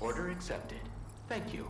Order accepted. Thank you.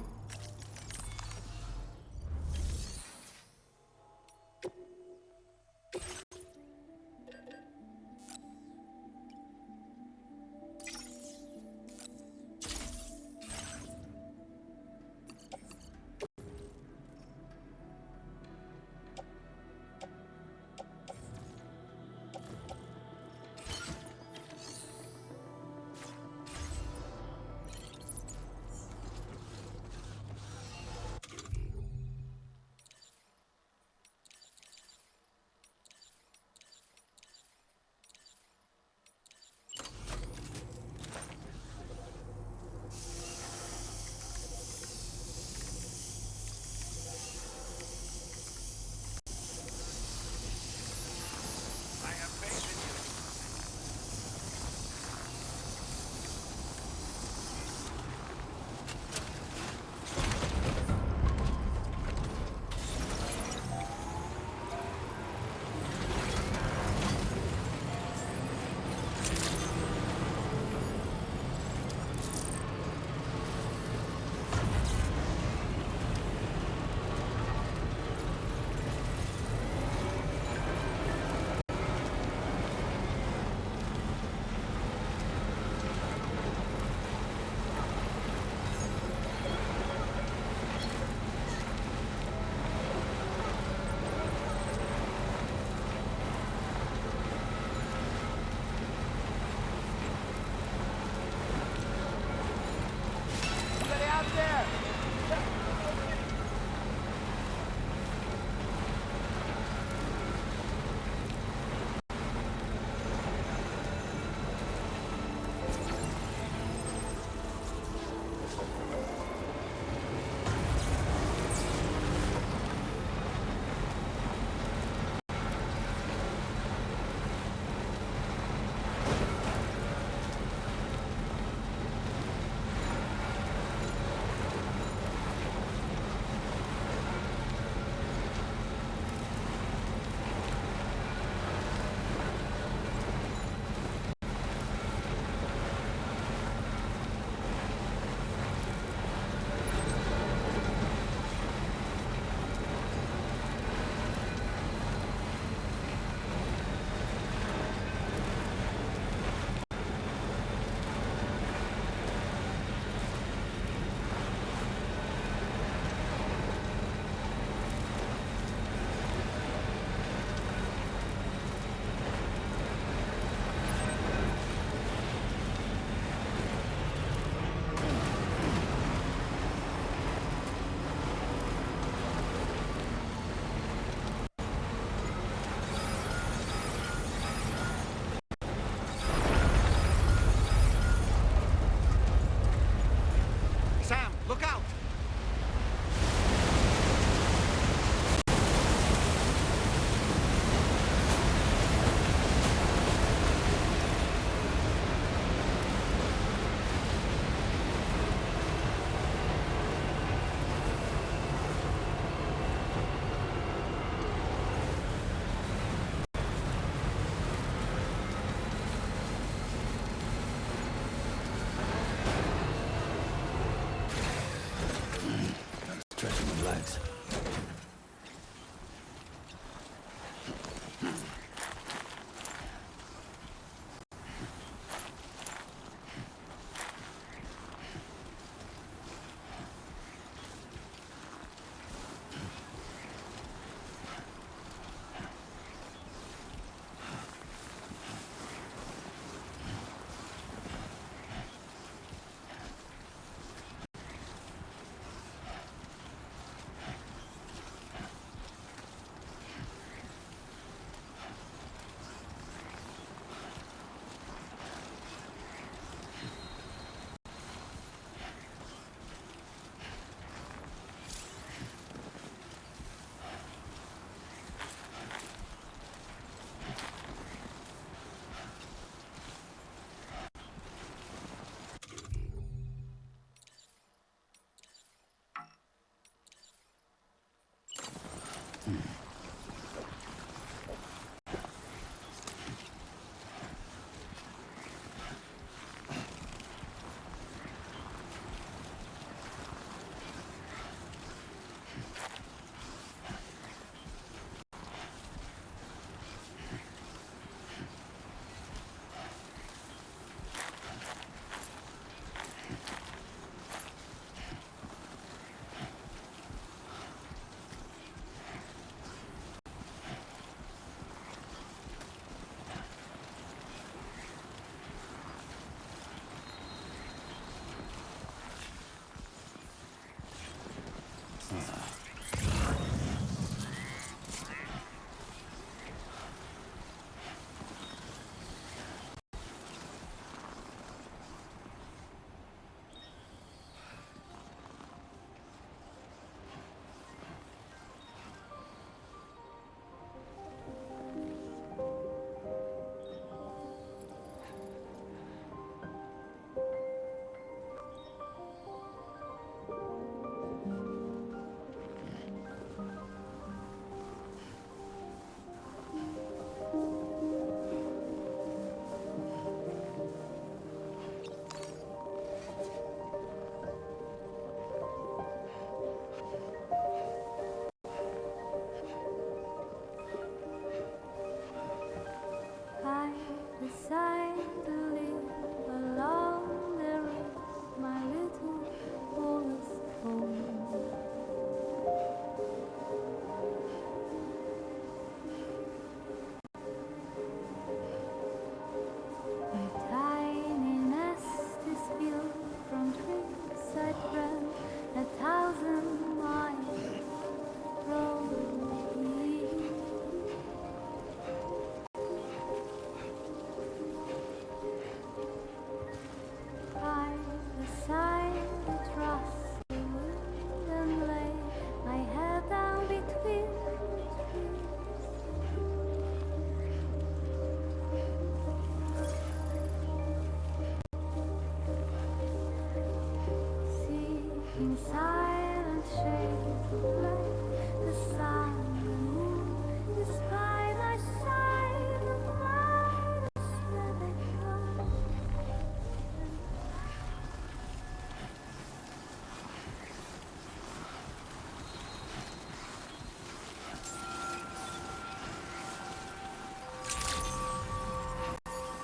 in silent shades of light, the sun and moon is by thy side, the brightest where they come.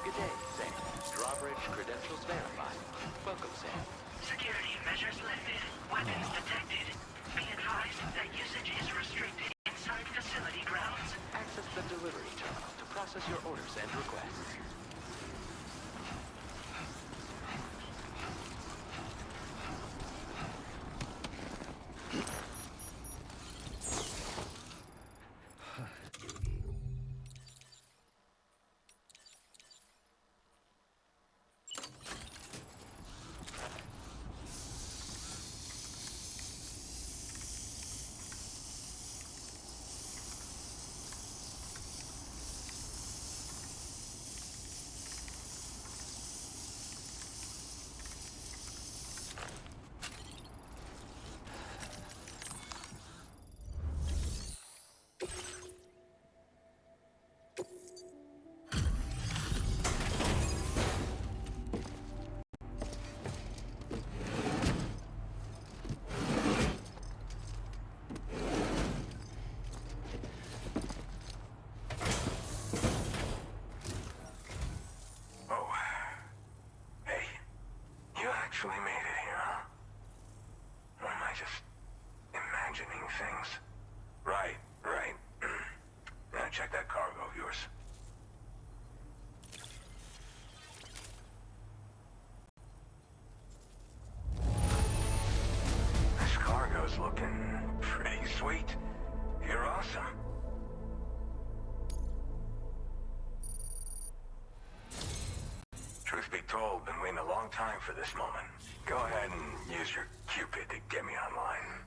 Good day, Sam. Drawbridge credentials verified. Welcome, Sam. Security measures lifted. Weapons detected. Be advised that usage is restricted inside facility grounds. Access the delivery terminal to process your orders and requests. Actually made it here, huh? Or am I just imagining things? Right. Now check that cargo of yours. This cargo's looking pretty sweet. You're awesome. Truth be told, been waiting a long time for this moment. Go ahead and use your Cupid to get me online.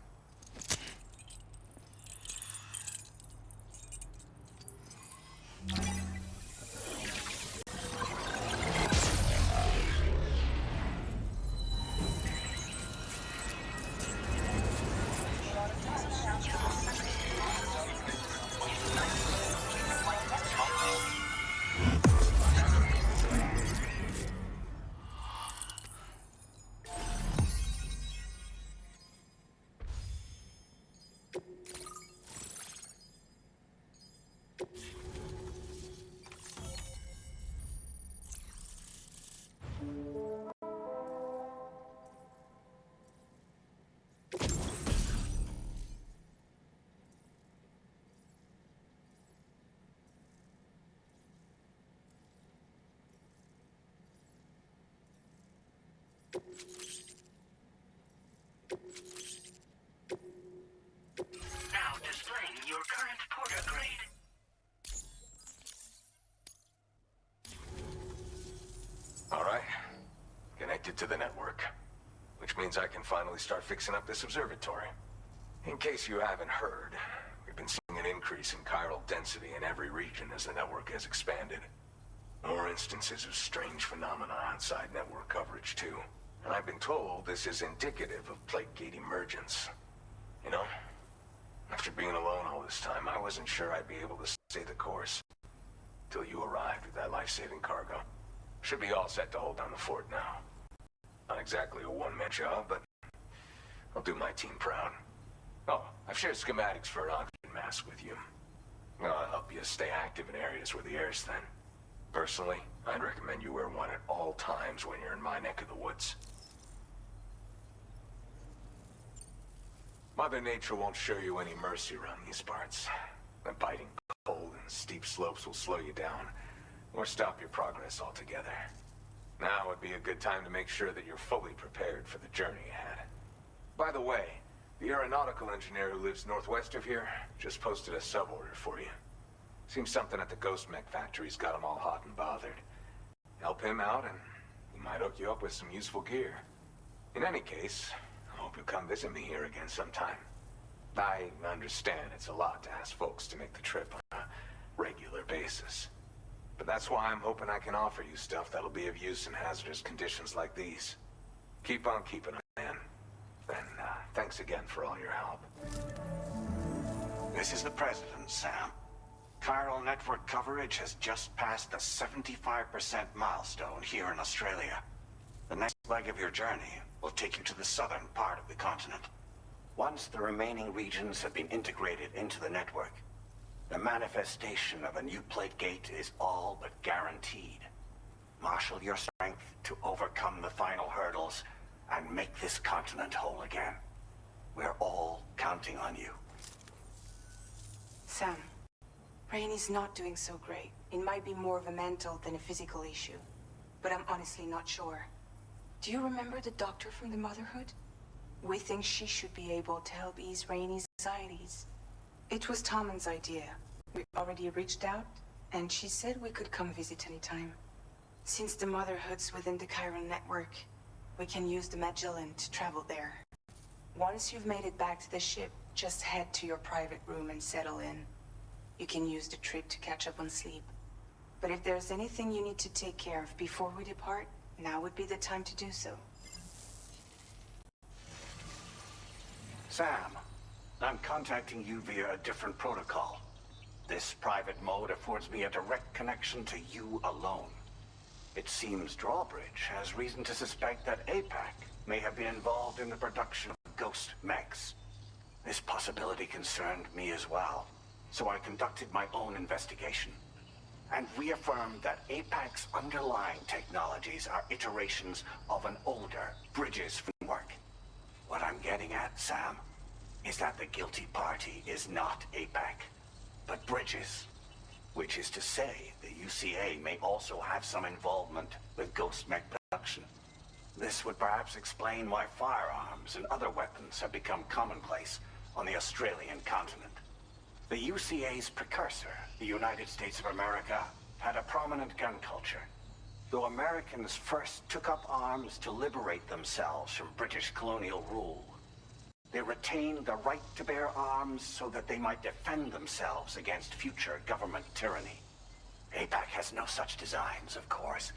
Now displaying your current porter grade. All right. Connected to the network. Which means I can finally start fixing up this observatory. In case you haven't heard, we've been seeing an increase in chiral density in every region as the network has expanded. More instances of strange phenomena outside network coverage, too. And I've been told this is indicative of plate gate emergence. You know, after being alone all this time, I wasn't sure I'd be able to stay the course. Till you arrived with that life-saving cargo. Should be all set to hold down the fort now. Not exactly a one-man job, but I'll do my team proud. Oh, I've shared schematics for an oxygen mask with you. I'll help you stay active in areas where the air's thin. Personally, I'd recommend you wear one at all times when you're in my neck of the woods. Mother Nature won't show you any mercy around these parts. The biting cold and steep slopes will slow you down, or stop your progress altogether. Now would be a good time to make sure that you're fully prepared for the journey ahead. By the way, the aeronautical engineer who lives northwest of here just posted a sub-order for you. Seems something at the Ghost Mech factory's got him all hot and bothered. Help him out and he might hook you up with some useful gear. In any case, I hope you'll come visit me here again sometime. I understand it's a lot to ask folks to make the trip on a regular basis. But that's why I'm hoping I can offer you stuff that'll be of use in hazardous conditions like these. Keep on keeping on, man. And, Thanks again for all your help. This is the President, Sam. Chiral network coverage has just passed the 75% milestone here in Australia. The next leg of your journey will take you to the southern part of the continent. Once the remaining regions have been integrated into the network, the manifestation of a new plate gate is all but guaranteed. Marshal your strength to overcome the final hurdles and make this continent whole again. We're all counting on you. Sam, Rainey's not doing so great. It might be more of a mental than a physical issue, but I'm honestly not sure. Do you remember the doctor from the Motherhood? We think she should be able to help ease Rainey's anxieties. It was Tommen's idea. We already reached out, and she said we could come visit anytime. Since the Motherhood's within the Chiral network, we can use the Magellan to travel there. Once you've made it back to the ship, just head to your private room and settle in. You can use the trip to catch up on sleep. But if there's anything you need to take care of before we depart, now would be the time to do so. Sam, I'm contacting you via a different protocol. This private mode affords me a direct connection to you alone. It seems Drawbridge has reason to suspect that APAC may have been involved in the production of ghost mechs. This possibility concerned me as well, so I conducted my own investigation and reaffirmed that APAC's underlying technologies are iterations of an older Bridges framework. What I'm getting at, Sam, is that the guilty party is not APAC, but Bridges. Which is to say, the UCA may also have some involvement with ghost mech production. This would perhaps explain why firearms and other weapons have become commonplace on the Australian continent. The UCA's precursor, the United States of America, had a prominent gun culture. Though Americans first took up arms to liberate themselves from British colonial rule, they retained the right to bear arms so that they might defend themselves against future government tyranny. APAC has no such designs, of course,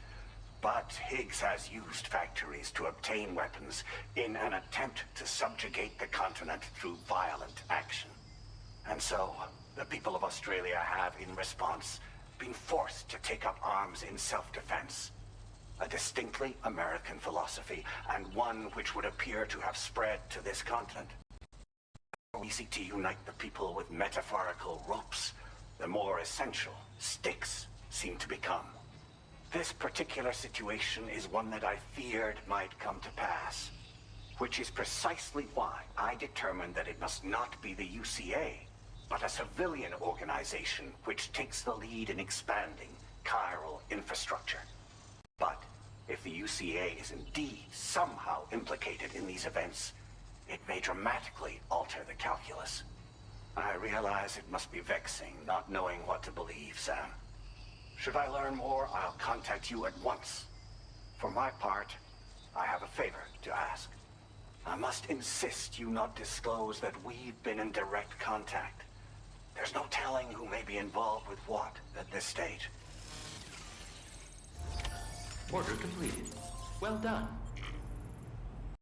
but Higgs has used factories to obtain weapons in an attempt to subjugate the continent through violent action. And so, the people of Australia have, in response, been forced to take up arms in self-defense. A distinctly American philosophy, and one which would appear to have spread to this continent. The more we seek to unite the people with metaphorical ropes, the more essential sticks seem to become. This particular situation is one that I feared might come to pass, which is precisely why I determined that it must not be the UCA, but a civilian organization which takes the lead in expanding chiral infrastructure. But if the UCA is indeed somehow implicated in these events, it may dramatically alter the calculus. I realize it must be vexing not knowing what to believe, Sam. Should I learn more, I'll contact you at once. For my part, I have a favor to ask. I must insist you not disclose that we've been in direct contact. There's no telling who may be involved with what at this stage. Order completed. Well done.